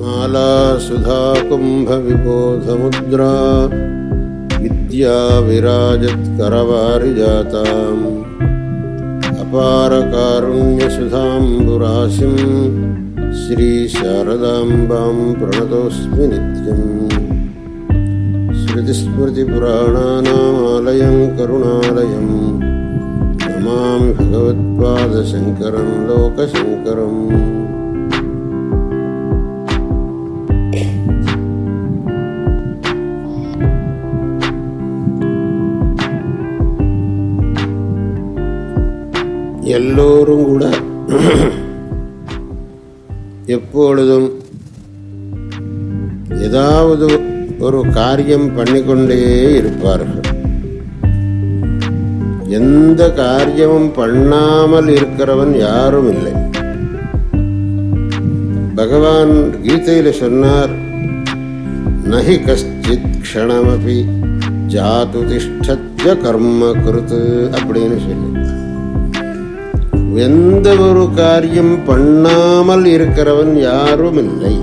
மாலா சுதா கும்ப விபோதமுத்ரா வித்யா விராஜத் கரவாரிஜாதாம் அபார காருண்ய சுதாம்புராசிம் ஸ்ரீ சாரதாம்பாம் பிரணதோஸ்மி நித்யம். ஸ்ருதிஸ்மிருதி புராணானாமாலயம் கருணாலயம் நமாமி பகவத்பாத சங்கரம் லோகசங்கரம். எல்லோரும் கூட எப்பொழுதும் ஏதாவது ஒரு காரியம் பண்ணிக்கொண்டே இருப்பார்கள். எந்த காரியமும் பண்ணாமல் இருக்கிறவன் யாரும் இல்லை. பகவான் கீதையில சொன்னார், நஹி கஷ்டித் க்ஷணமபி ஜாது திஷ்டத்ய கர்ம கிருத் அப்படின்னு சொல்லி, எந்த ஒரு காரியம் பண்ணாமல் இருக்கிறவன் யாரும் இல்லை.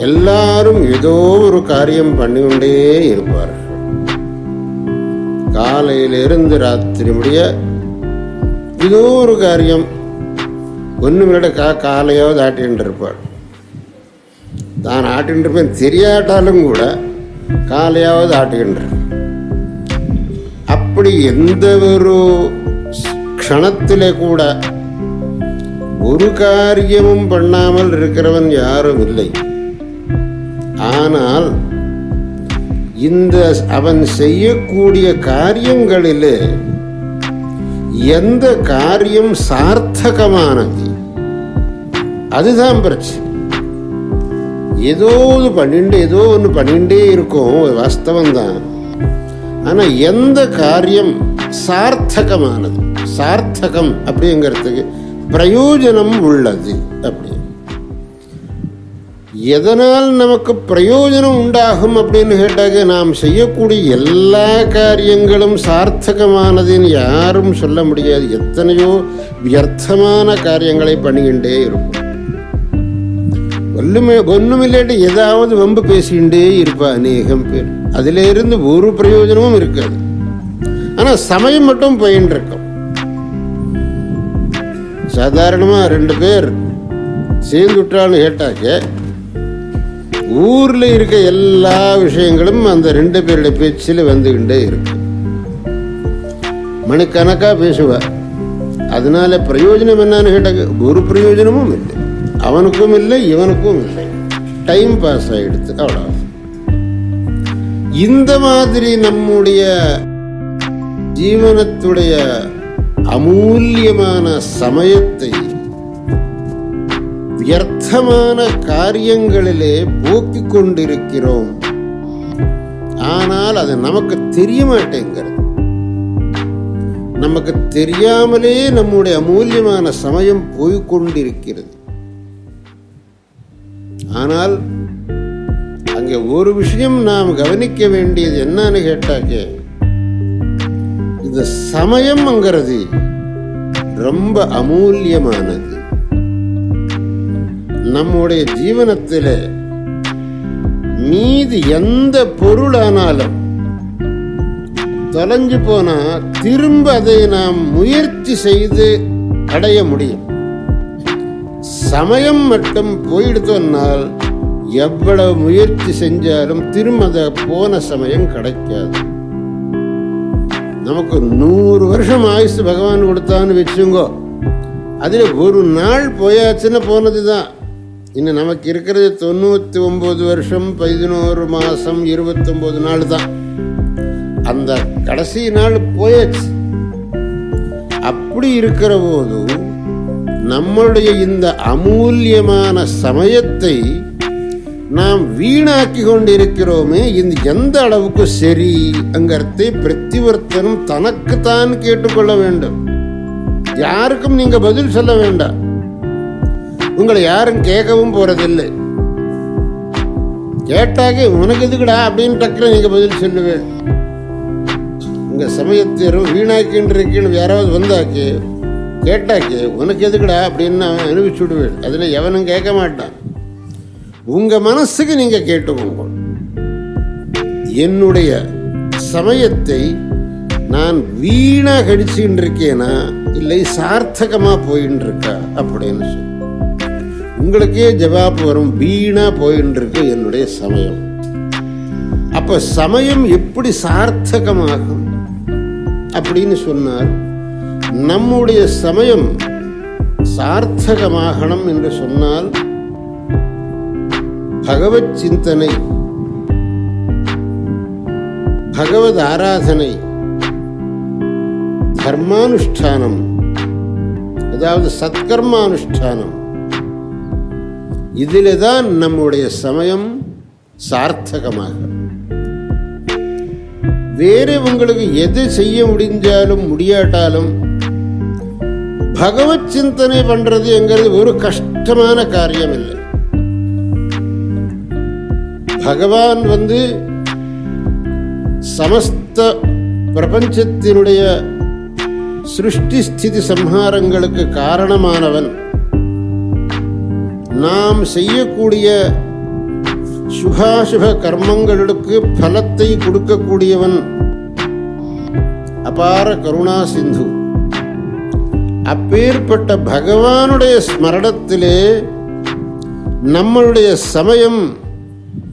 எல்லாரும் ஏதோ ஒரு காரியம் பண்ணிக்கொண்டே இருப்பார்கள். காலையிலிருந்து ராத்திரி முடிய ஏதோ ஒரு காரியம் ஒன்று விட காலையாவது ஆட்டின்னு இருப்பாள். தான் ஆட்டின்னு இருப்பேன் தெரியாட்டாலும் கூட காலையாவது ஆட்டுகின்ற. அப்படி எந்த ஒரு க்ஷணத்திலே கூட ஒரு காரியமும் பண்ணாமல் இருக்கிறவன் யாரும் இல்லை. ஆனால் இந்த அவன் செய்யக்கூடிய காரியங்களிலே எந்த காரியம் சார்த்தகமானது, அதுதான் பிரச்சனை. ஏதோ ஒன்று பண்ணிகிட்டே இருக்கும், வாஸ்தவம்தான். ஆனால் எந்த காரியம் சார்த்தகமானது, சார்த்தகம் அப்படிங்கிறதுக்கு பிரயோஜனம் உள்ளது, அப்படி எதனால் நமக்கு பிரயோஜனம் உண்டாகும் அப்படின்னு கேட்டாக்க, நாம் செய்யக்கூடிய எல்லா காரியங்களும் சார்த்தகமானதுன்னு யாரும் சொல்ல முடியாது. எத்தனையோ வியர்த்தமான காரியங்களை பண்ணிக்கிட்டே இருக்கும். ஒன்றுமில்லாட்டி ஏதாவது வம்பு பேசிக்கிட்டே இருப்பா அநேகம் பேர். அதில இருந்து ஒரு பிரயோஜனமும் இருக்காது. ஆனால் சமயம் மட்டும் போயின்னு இருக்கும். சாதாரணமாக 2 பேர் சேர்ந்து விட்டான்னு கேட்டாக்க, ஊரில் இருக்க எல்லா விஷயங்களும் அந்த 2 பேருடைய பேச்சில் வந்துகிட்டே இருக்கு. மணிக்கணக்காக பேசுவார். அதனால பிரயோஜனம் என்னன்னு கேட்டாக்க, ஒரு பிரயோஜனமும் இல்லை. அவனுக்கும் இல்லை, இவனுக்கும் இல்லை. டைம் பாஸ் ஆகிடுது, அவ்வளோ. இந்த மாதிரி நம்முடைய ஜீவனத்துடைய அமூல்யமான சமயத்தை வியர்த்தமான காரியங்களிலே போக்கிக் கொண்டிருக்கிறோம். ஆனால் அது நமக்கு தெரிய மாட்டேங்கிறது. நமக்கு தெரியாமலே நம்முடைய அமூல்யமான சமயம் போய்கொண்டிருக்கிறது. ஆனால் அங்கே ஒரு விஷயம் நாம் கவனிக்க வேண்டியது என்னன்னு கேட்டாக்க, இந்த சமயம்ங்கிறது ரொம்ப அமூல்யமானது. நம்முடைய ஜீவனத்தில் மீது எந்த பொருளானாலும் தொலைஞ்சு போனா திரும்ப அதை நாம் முயற்சி செய்து அடைய முடியும். சமயம் மட்டும் போயிடுத்தோன்னால் எவ்வளவு முயற்சி செஞ்சாலும் திரும்ப அதை போன சமயம் கிடைக்காது. நமக்கு 100 வருஷம் ஆயுசு பகவான் கொடுத்தான்னு வச்சுங்கோ, அதில் ஒரு நாள் போயாச்சுன்னு போனது தான். இன்னும் நமக்கு இருக்கிறது 99 வருஷம் 11 மாதம் 29 நாள் தான். அந்த கடைசி நாள் போயாச்சு. அப்படி இருக்கிற போது நம்மளுடைய இந்த அமூல்யமான சமயத்தை நாம் வீணாக்கி கொண்டிருக்கிறோமே, இந்த எந்த அளவுக்கு சரி அங்கத்தை பிரத்திவர்த்தனம் தனக்குத்தான் கேட்டுக்கொள்ள வேண்டும். யாருக்கும் நீங்க பதில் சொல்ல வேண்டாம். உங்களை யாரும் கேட்கவும் போறதில்லை. கேட்டாக்க உனக்கு எதுக்குடா அப்படின்னு டக்குனு நீங்க பதில் சொல்லுவேன். உங்க சமயத்தை வீணாக்கின்னு யாராவது வந்தாக்கே கேட்டாக்கே உனக்கு எதுக்குடா அப்படின்னு நான் அனுப்பிச்சு விடுவேன். அதில் எவனும் கேட்க மாட்டான். உங்க மனசுக்கு நீங்க கேட்டுக்கோங்க, என்னுடைய சமயத்தை நான் வீணா கழிச்சுட்டு இருக்கேனா இல்லை சார்த்தகமா போயின்னு இருக்கா அப்படின்னு சொல்லி உங்களுக்கே ஜவாப் வரும். வீணா போயின்னு இருக்கு என்னுடைய சமயம். அப்ப சமயம் எப்படி சார்த்தகமாகும் அப்படின்னு சொன்னார். நம்முடைய சமயம் சார்த்தகமாகணும் என்று சொன்னால் பகவத் சிந்தனை, பகவத் ஆராதனை, தர்மானுஷ்டானம், அதாவது சத்கர்மானுஷ்டானம், இதிலே தான் நம்முடைய சமயம் சார்த்தகமாக. வேறு உங்களுக்கு எது செய்ய முடிஞ்சாலும் முடியாட்டாலும் பகவத் சிந்தனை பண்றது என்கிறது ஒரு கஷ்டமான காரியம் இல்லை. பகவான் சமஸ்த பிரபஞ்சத்தினுடைய சிருஷ்டி ஸ்திதி சம்ஹாரங்களுக்கு காரணமானவன். நாம் செய்யக்கூடிய சுபாசுப கர்மங்களுக்கு பலத்தை கொடுக்கக்கூடியவன். அபார கருணா சிந்து. அப்பேற்பட்ட பகவானுடைய ஸ்மரணத்திலே நம்மளுடைய சமயம்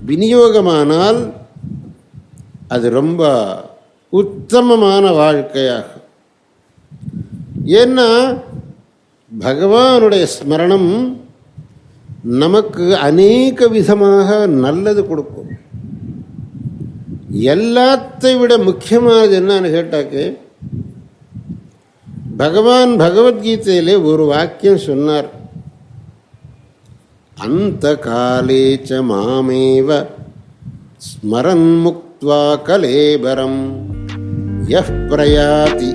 விநியோகமானால் அது ரொம்ப உத்தமமான வாழ்க்கையாகும். ஏன்னா பகவானுடைய ஸ்மரணம் நமக்கு அநேக விதமாக நல்லது கொடுக்கும். எல்லாத்தை விட முக்கியமானது என்னன்னு கேட்டாக்கு, பகவான் பகவத்கீதையிலே ஒரு வாக்கியம் சொன்னார். அந்த காலேச்ச மாமேவ ஸ்மரன் முக்த்வா கலேபரம் யஹ் பிரயாதி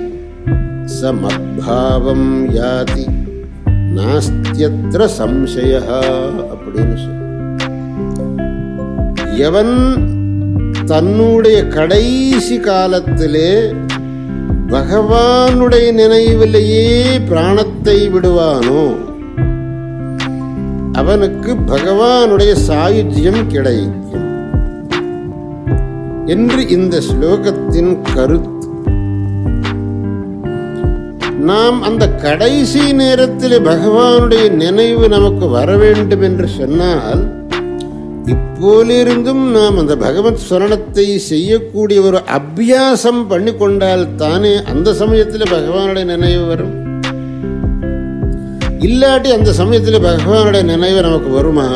சமத்பாவம் யாதி நாஸ்த்யத்ர சம்சயः அப்படின்னு சொல்லி, எவன் தன்னுடைய கடைசி காலத்திலே பகவானுடைய நினைவிலேயே பிராணத்தை விடுவானோ அவனுக்கு பகவானுடைய சாயுஜ்யம் கிடைக்கும் என்று இந்த ஸ்லோகத்தின் கருத்து. நாம் அந்த கடைசி நேரத்தில் பகவானுடைய நினைவு நமக்கு வர வேண்டும் என்று சொன்னால் இப்போலிருந்தும் நாம் அந்த பகவத் ஸ்மரணத்தை செய்யக்கூடிய ஒரு அபியாசம் பண்ணி கொண்டால் தானே அந்த சமயத்தில் பகவானுடைய நினைவு வரும். இல்லாட்டி அந்த சமயத்தில் பகவானுடைய நினைவு நமக்கு வருமா?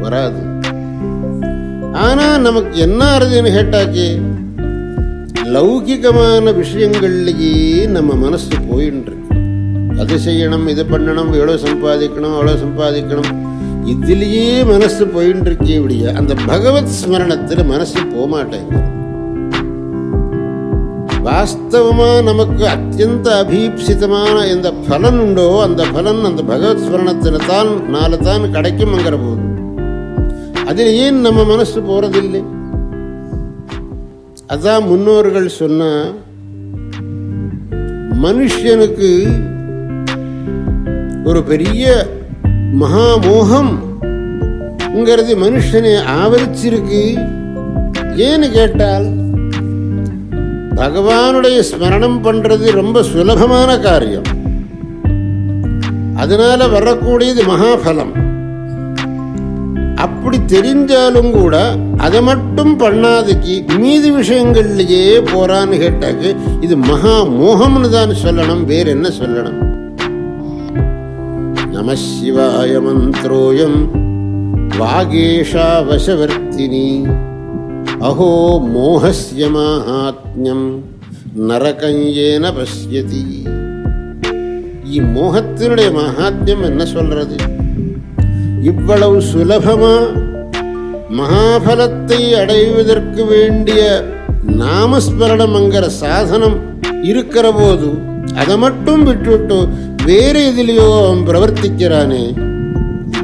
வராது. ஆனா நமக்கு என்ன ஆறுதுன்னு கேட்டாக்கே, லௌகிகமான விஷயங்கள்லேயே நம்ம மனசு போயின்னு இருக்கு. அது செய்யணும், இது பண்ணணும், எவ்வளோ சம்பாதிக்கணும், அவ்வளோ சம்பாதிக்கணும், இதிலேயே மனசு போயின்னு இருக்கே. இப்படியா அந்த பகவத் ஸ்மரணத்தில் மனசு போகமாட்டேங்க. வாஸ்தவமா நமக்கு அத்தியந்த அபீப்சிதமான எந்த பலன் உண்டோ அந்த பலன் அந்த பகவத் ஸ்மரணத்தில் தான் கிடைக்கும்ங்கிற போது அதில் ஏன் நம்ம மனசு போறதில்லை? அதான் முன்னோர்கள் சொன்ன, மனுஷனுக்கு ஒரு பெரிய மகாமோகம் மனுஷனை ஆவரிச்சிருக்கு. ஏன்னு கேட்டால் பகவானுடைய ஸ்மரணம் பண்றது ரொம்ப சுலபமான காரியம். அதனால வரக்கூடியது மகாபலம். அப்படி தெரிஞ்சாலும் கூட அதை மட்டும் பண்ணாதுக்கு மீதி விஷயங்கள்லயே போறான்னு கேட்டாக்கு இது மகா மோகம்னு தான் சொல்லணும். வேற என்ன சொல்லணும்? நம சிவாய மந்த்ரோயம் வாகேஷா வசவர்த்தினி அஹோ மோஹஸ்ய மாஹாத்மியம் நரகஞ்சேன பஷ்யதி. மோகத்தினுடைய மகாத்மியம் என்ன சொல்றது? இவ்வளவு சுலபமா மகாபலத்தை அடைவதற்கு வேண்டிய நாமஸ்மரணம்ங்கிற சாதனம் இருக்கிற போது அதை மட்டும் விட்டுவிட்டு வேற எதிலையோ அவன் பிரவர்த்திக்கிறானே,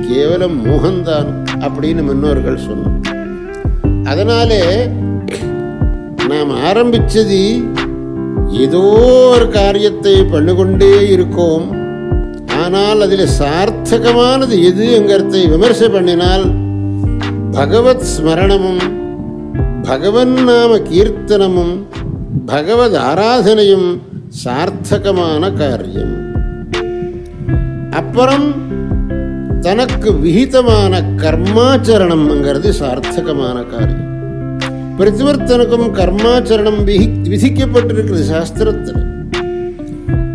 கேவலம் மோகம்தான் அப்படின்னு முன்னோர்கள் சொன்னார். அதனாலே நாம் ஆரம்பிச்சது ஏதோ ஒரு காரியத்தை பண்ணிக்கொண்டே இருக்கோம். ஆனால் அதில் சார்த்தகமானது எதுங்கிறதை விமர்சை பண்ணினால் பகவத் ஸ்மரணமும் பகவன் நாம கீர்த்தனமும் பகவத் ஆராதனையும் சார்த்தகமான காரியம். அப்புறம் தனக்கு விகிதமான கர்மாச்சரணம்ங்கிறது சார்த்தகமான காரியம். பிரதிவர்த்தனுக்கும் கர்மாச்சரணம் விதிக்கப்பட்டிருக்கிறது சாஸ்திரத்தில்.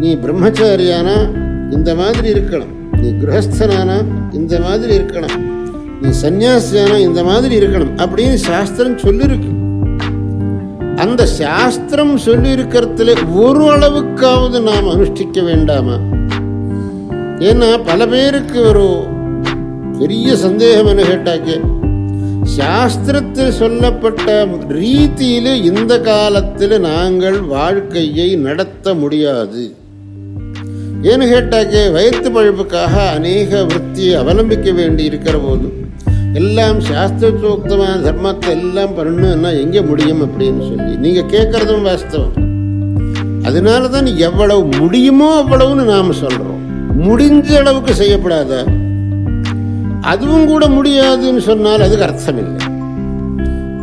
நீ பிரம்மச்சாரியானா இந்த மாதிரி இருக்கணும், நீ கிரகஸ்தனானா இந்த மாதிரி இருக்கணும், நீ சன்னியாசியானா இந்த மாதிரி இருக்கணும் அப்படின்னு சாஸ்திரம் சொல்லியிருக்கு. அந்த சாஸ்திரம் சொல்லியிருக்கிறதுல ஒரு அளவுக்காவது நாம் அனுஷ்டிக்க வேண்டாமா? ஏன்னா பல பேருக்கு ஒரு பெரிய சந்தேகம் என்ன கேட்டாக்க, சாஸ்திரத்தில் சொல்லப்பட்ட ரீதியில இந்த காலத்தில் நாங்கள் வாழ்க்கையை நடத்த முடியாது. ஏன்னு கேட்டாக்க, வயிற்று பழப்புக்காக அநேக விற்த்தியை அவலம்பிக்க வேண்டி இருக்கிற போது எல்லாம் சாஸ்திரோக்தமான தர்மத்தை எல்லாம் பண்ணணும்னா எங்கே முடியும் அப்படின்னு சொல்லி நீங்கள் கேட்குறதும் வாஸ்தவம். அதனால தான் எவ்வளவு முடியுமோ அவ்வளவுன்னு நாம் சொல்கிறோம். முடிஞ்ச அளவுக்கு செய்யப்படாத, அதுவும் கூட முடியாதுன்னு சொன்னால் அதுக்கு அர்த்தம் இல்லை.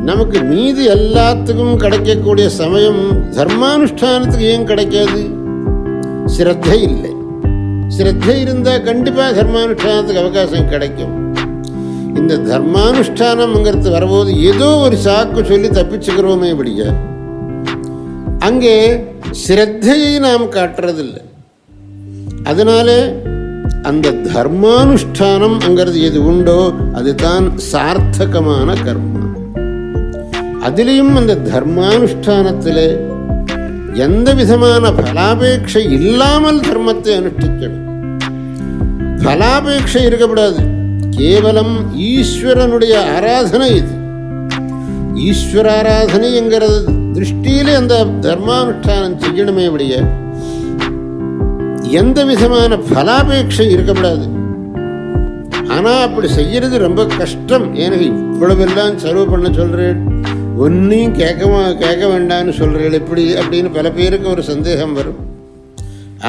நமக்கு மீதி எல்லாத்துக்கும் கிடைக்கக்கூடிய சமயம் தர்மானுஷ்டானத்துக்கு ஏன் கிடைக்காது? ஸ்ரத்தை இல்லை. ஸ்ரத்தை இருந்தால் கண்டிப்பாக தர்மானுஷ்டானத்துக்கு அவகாசம் கிடைக்கும். இந்த தர்மானுஷ்டானம்ங்கிறது வரும்போது ஏதோ ஒரு சாக்கு சொல்லி தப்பிச்சுக்கிறோமே படிக்க, அங்கே ஸ்ரத்தையை நாம் காட்டுறதில்லை. அதனால அந்த தர்மானுஷ்டானம்ங்கிறது எது உண்டோ அதுதான் சார்த்தகமான கர்மா. அதிலையும் அந்த தர்மானுஷ்டானத்தில் எந்த விதமான பலாபேட்சை இல்லாமல் தர்மத்தை அனுஷ்டிக்கணும். பலாபேட்சை இருக்கக்கூடாது. கேவலம் ஈஸ்வரனுடைய ஆராதனை இது. ஈஸ்வர ஆராதனை என்கிறது திருஷ்டியிலே அந்த தர்மானுஷ்டானம் செய்யணுமே அப்படிய எந்த விதமான பலாபேட்சை இருக்கக்கூடாது. ஆனால் அப்படி செய்யறது ரொம்ப கஷ்டம். எனக்கு இவ்வளவெல்லாம் செலவு பண்ண சொல்கிறேன், ஒன்றையும் கேட்க வேண்டாம்னு சொல்கிறேன் எப்படி அப்படின்னு பல பேருக்கு ஒரு சந்தேகம் வரும்.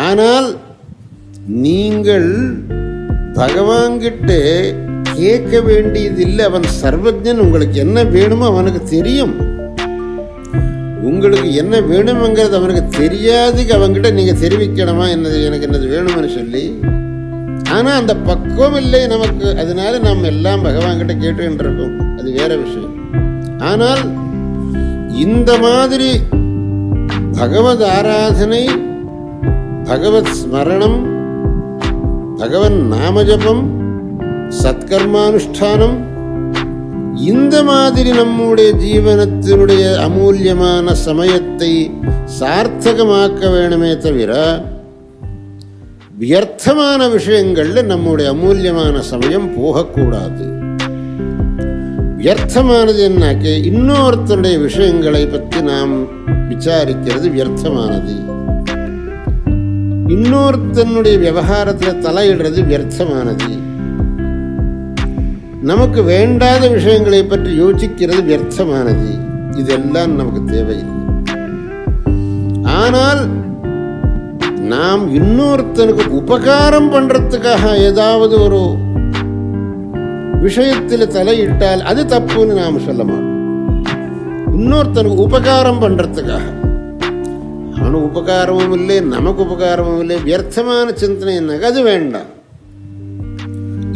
ஆனால் நீங்கள் பகவான்கிட்ட கேட்க வேண்டியதில்லை. அவன் சர்வஜன். உங்களுக்கு என்ன வேணுமோ அவனுக்கு தெரியும். உங்களுக்கு என்ன வேணும்ங்கிறது அவனுக்கு தெரியாதுக்கு அவன்கிட்ட நீங்கள் தெரிவிக்கணுமா என்னது எனக்கு என்னது வேணும்னு சொல்லி. ஆனால் அந்த பக்குவம் இல்லை நமக்கு. அதனால நாம் எல்லாம் பகவான்கிட்ட கேட்டுக்கிட்டு இருக்கோம், அது வேற விஷயம். ஆனால் இந்த மாதிரி பகவத் ஆராதனை, பகவத் ஸ்மரணம், பகவன் நாமஜபம், சத்கர்மானுஷ்டானம், இந்த மாதிரி நம்முடைய ஜீவனத்தினுடைய அமூல்யமான சமயத்தை சார்த்தகமாக்க வேணுமே தவிர வியர்த்தமான விஷயங்கள்ல நம்முடைய அமூல்யமான சமயம் போகக்கூடாது. வியர்த்தமானது என்னாக்க, இன்னொருத்தருடைய விஷயங்களை பற்றி நாம் விசாரிக்கிறது வியர்த்தமானது. இன்னொருத்தனுடைய விவகாரத்தில் தலையிடுறது வியர்த்தமானது. நமக்கு வேண்டாத விஷயங்களை பற்றி யோசிக்கிறது வியர்த்தமானது. இதெல்லாம் நமக்கு தேவையில்லை. ஆனால் நாம் இன்னொருத்தனுக்கு உபகாரம் பண்றதுக்காக ஏதாவது ஒரு விஷயத்தில் தலையிட்டால் அது தப்புன்னு நாம் சொல்ல மாட்டோம். இன்னொருத்தனுக்கு உபகாரம் பண்றதுக்காக, அவனுக்கு உபகாரமும் இல்லை நமக்கு உபகாரமும் இல்லை, வியர்த்தமான சிந்தனை என்ன, அது வேண்டாம்.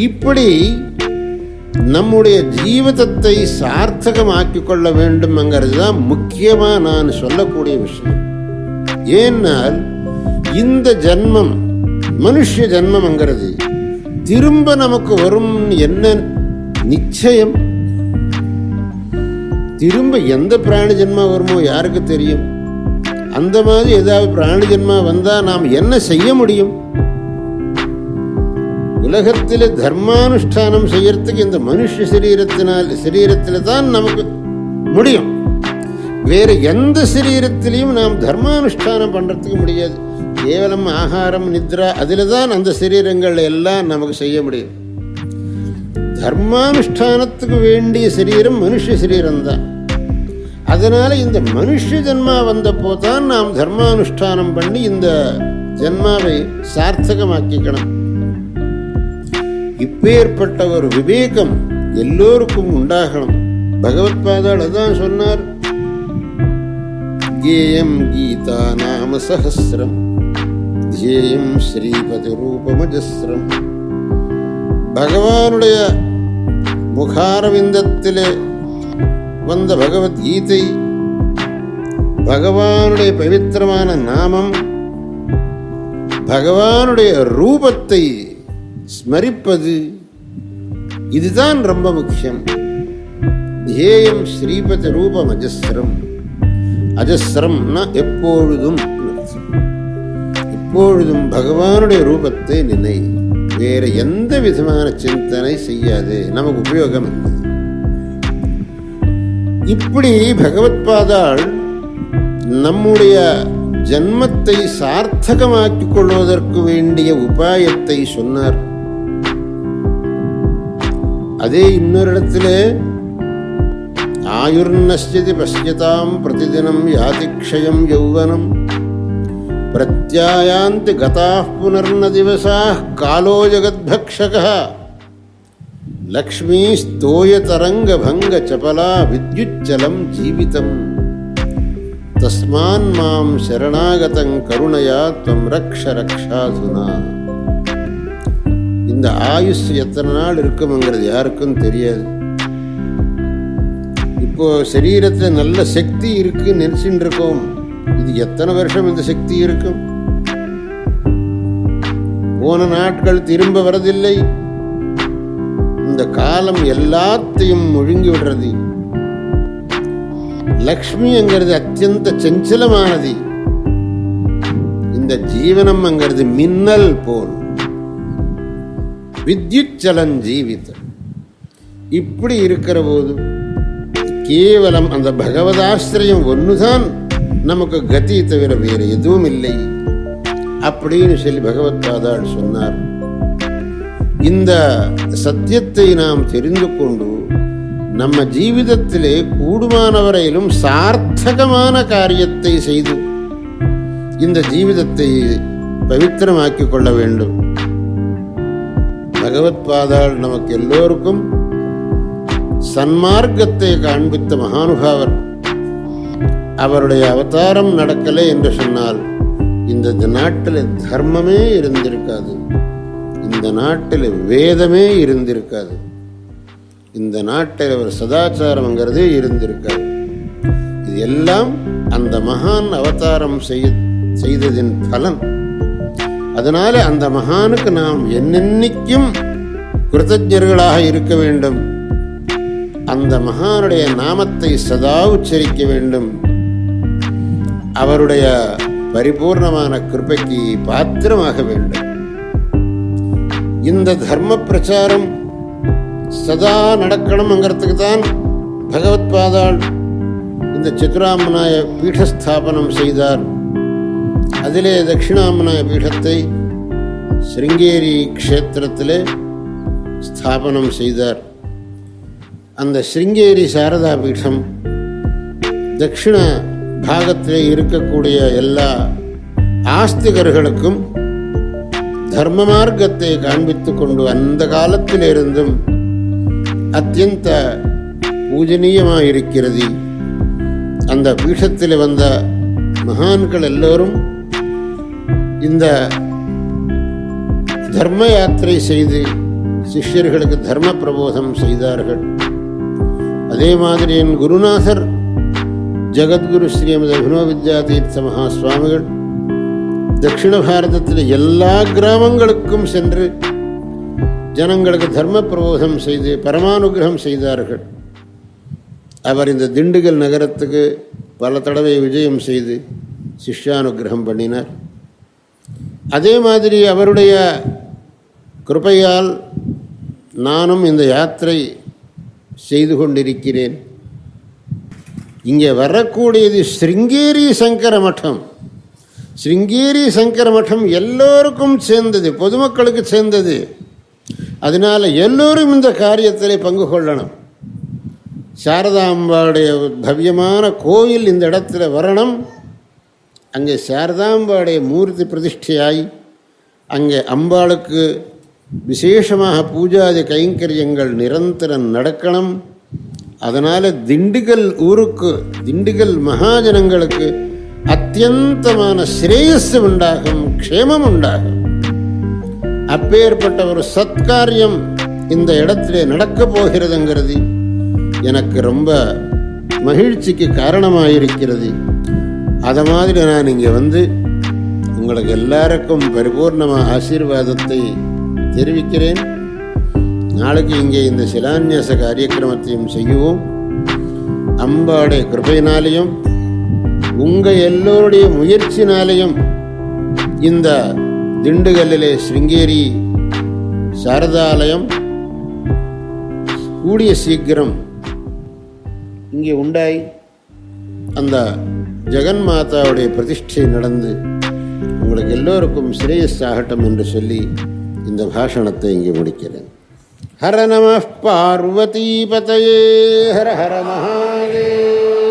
இப்படி நம்முடைய ஜீவிதத்தை சார்த்தகமாக்கிக் கொள்ள வேண்டும்ங்கிறது தான் முக்கியமாக நான் சொல்லக்கூடிய விஷயம். ஏன்னால் இந்த ஜன்மம், மனுஷ ஜன்மம்ங்கிறது திரும்ப நமக்கு வரும் என்ன நிச்சயம்? திரும்ப எந்த பிராணி ஜென்மா வருமோ யாருக்கு தெரியும்? அந்த மாதிரி ஏதாவது பிராணி ஜென்மா வந்தால் நாம் என்ன செய்ய முடியும்? உலகத்தில் தர்மானுஷ்டானம் செய்யறதுக்கு இந்த மனுஷ சரீரத்தில் தான் நமக்கு முடியும். வேறு எந்த சரீரத்திலையும் நாம் தர்மானுஷ்டானம் பண்ணுறதுக்கு முடியாது. கேவலம் ஆகாரம், நித்ரா, அதில் தான் அந்த சரீரங்கள் எல்லாம் நமக்கு செய்ய முடியும். தர்மானுஷ்டானத்துக்கு வேண்டிய சரீரம் மனுஷ சரீரம்தான். அதனால இந்த மனுஷ ஜென்மா வந்தப்போ தான் நாம் தர்மானுஷ்டானம் பண்ணி இந்த ஜென்மாவை சார்த்தகமாக்கிக்கணும். இப்பேற்பட்ட ஒரு விவேகம் எல்லோருக்கும் உண்டாகணும். பகவத்பாதால் அதான் சொன்னார், கேயம் கீதா நாம சஹஸ்ரம் தியேயம் ஸ்ரீபதி ரூபமஜஸ்ரம். பகவானுடைய முகாரவிந்தத்திலே வந்த பகவத்கீதை, பகவானுடைய பவித்திரமான நாமம், பகவானுடைய ரூபத்தை ஸ்மரிப்பது, இதுதான் ரொம்ப முக்கியம். தியேயம் ஸ்ரீபதி ரூபம் அஜஸ்ரம். அஜஸ்ரம்னா எப்பொழுதும், எப்பொழுதும் பகவானுடைய ரூபத்தை நினை, வேற எந்த விதமான சிந்தனை செய்யாது, நமக்கு உபயோகம் இல்லை. இப்படி பகவத்பாதாள் நம்முடைய ஜன்மத்தை சார்த்தகமாக்கிக் கொள்வதற்கு வேண்டிய உபாயத்தை சொன்னார். அதே இன்னொரு இடத்துல, ஆயுர்நஷ்யதி பஷ்யதாம் பிரதிதினம் யாதிக்ஷயம் யௌவனம் பிரத்யாயாந்தி கதாः புனர்ன திவசாः காலோ ஜகத்பக்ஷகः லக்ஷ்மீ ஸ்தோயதரங்க பங்க சபலா வித்யுச்சலம் ஜீவிதம் தஸ்மான் மாம் சரணாகதங் கருணையா துவம் ரக்ஷ ரக்ஷாதுனா. இந்த ஆயுஷ் எத்தனை நாள் இருக்கும்ங்கிறது யாருக்கும் தெரியாது. இப்போ சரீரத்தில் நல்ல சக்தி இருக்கு நினைச்சுட்டு இருக்கோம், இது எத்தனை வருஷம் இந்த சக்தி இருக்கும்? போன நாட்கள் திரும்ப வரதில்லை. இந்த காலம் எல்லாத்தையும் முழுங்கி விடுறது. லக்ஷ்மிங்கிறது அத்தியந்த சஞ்சலமானது. இந்த ஜீவனம்ங்கிறது மின்னல் போல் வித்யுத் சலஞ்சீவிதம். இப்படி இருக்கிற போது கேவலம் அந்த பகவதாசிரியம் ஒன்றுதான் நமக்கு கதி தவிர வேறு எதுவும் இல்லை அப்படின்னு சொல்லி பகவத்பாதாள் சொன்னார். இந்த சத்தியத்தை நாம் தெரிந்து கொண்டு நம்ம ஜீவிதத்திலே கூடுமானவரையிலும் சார்த்தகமான காரியத்தை செய்து இந்த ஜீவிதத்தை பவித்திரமாக்கிக் கொள்ள வேண்டும். பகவத்பாதாள் நமக்கு எல்லோருக்கும் சன்மார்க்கத்தை காண்பித்த மகானுபாவர். அவருடைய அவதாரம் நடக்கலை என்று சொன்னால் இந்த நாட்டில் தர்மமே இருந்திருக்காது, இந்த நாட்டில் வேதமே இருந்திருக்காது, இந்த நாட்டில் ஒரு சதாச்சாரம்ங்கிறதே இருந்திருக்காது. இது எல்லாம் அந்த மகான் அவதாரம் செய்ததின் பலன். அதனால அந்த மகானுக்கு நாம் என்னென்னைக்கும் கிருத்தஜர்களாக இருக்க வேண்டும். அந்த மகானுடைய நாமத்தை சதா உச்சரிக்க வேண்டும். அவருடைய பரிபூர்ணமான கிருபைக்கு பாத்திரமாக வேண்டும். இந்த தர்ம பிரச்சாரம் சதா நடக்கணும்ங்கிறதுக்கு தான் பகவத்பாதாள் இந்த சதுராமநாய பீடஸ்தாபனம் செய்தார். அதிலே தட்சிணாமநாய பீடத்தை ஸ்ருங்கேரி க்ஷேத்திரத்திலே ஸ்தாபனம் செய்தார். அந்த ஸ்ருங்கேரி சாரதா பீடம் தட்சிண பாகத்திலே இருக்கக்கூடிய எல்லா ஆஸ்திகர்களுக்கும் தர்ம மார்க்கத்தை காண்பித்து கொண்டு அந்த காலத்திலிருந்தும் அத்தியந்த பூஜனீயமாயிருக்கிறது. அந்த பீடத்தில் வந்த மகான்கள் எல்லோரும் இந்த தர்ம யாத்திரை செய்து சிஷ்யர்களுக்கு தர்ம பிரபோதம் செய்தார்கள். அதே மாதிரி என் குருநாதர் ஜகத்குரு ஸ்ரீமதி அபினவ வித்யா தீர்த்த மகா சுவாமிகள் தட்சிண பாரதத்தில் எல்லா கிராமங்களுக்கும் சென்று ஜனங்களுக்கு தர்ம பிரபோதம் செய்து பரமானுகிரகம் செய்தார்கள். அவர் இந்த திண்டுக்கல் நகரத்துக்கு பல தடவை விஜயம் செய்து சிஷ்யானுகிரகம் பண்ணினார். அதே மாதிரி அவருடைய கிருபையால் நானும் இந்த யாத்திரை செய்து கொண்டிருக்கிறேன். இங்கே வரக்கூடியது ஸ்ருங்கேரி சங்கர மடம். ஸ்ருங்கேரி சங்கர மடம் எல்லோருக்கும் சேர்ந்தது, பொதுமக்களுக்கு சேர்ந்தது. அதனால் எல்லோரும் இந்த காரியத்தில் பங்கு கொள்ளணும். சாரதாம்பாளுடைய பவ்யமான கோயில் இந்த இடத்துல வரணும். அங்கே சாரதாம்பாளுடைய மூர்த்தி பிரதிஷ்டையாய் அங்கே அம்பாளுக்கு விசேஷமாக பூஜாதி கைங்கரியங்கள் நிரந்தரம் நடக்கணும். அதனால் திண்டுக்கல் ஊருக்கு, திண்டுக்கல் மகாஜனங்களுக்கு அத்தியந்தமான ஸ்ரேயஸ் உண்டாகும், க்ஷேமம் உண்டாகும். அப்பேற்பட்ட ஒரு சத்காரியம் இந்த இடத்திலே நடக்கப் போகிறதுங்கிறது எனக்கு ரொம்ப மகிழ்ச்சிக்கு காரணமாயிருக்கிறது. அதை மாதிரி நான் இங்கே வந்து உங்களுக்கு எல்லாருக்கும் பரிபூர்ணமாக ஆசீர்வாதத்தை தெரிவிக்கிறேன். நாளைக்கு இங்கே இந்த சிலான்யாச காரியக்கிரமத்தையும் செய்யுவோம். அம்பாடைய கிருபையினாலேயும் உங்கள் எல்லோருடைய முயற்சினாலேயும் இந்த திண்டுக்கல்லிலே ஸ்ருங்கேரி சாரதாலயம் கூடிய சீக்கிரம் இங்கே உண்டாய் அந்த ஜெகன்மாதாவுடைய பிரதிஷ்டை நடந்து உங்களுக்கு எல்லோருக்கும் ஸ்ரேயஸ் ஆகட்டும் என்று சொல்லி இந்த பாஷணத்தை இங்கே முடிக்கிறேன். ஹர நம பார்வதி பதயே, ஹர ஹர மகாதேவ.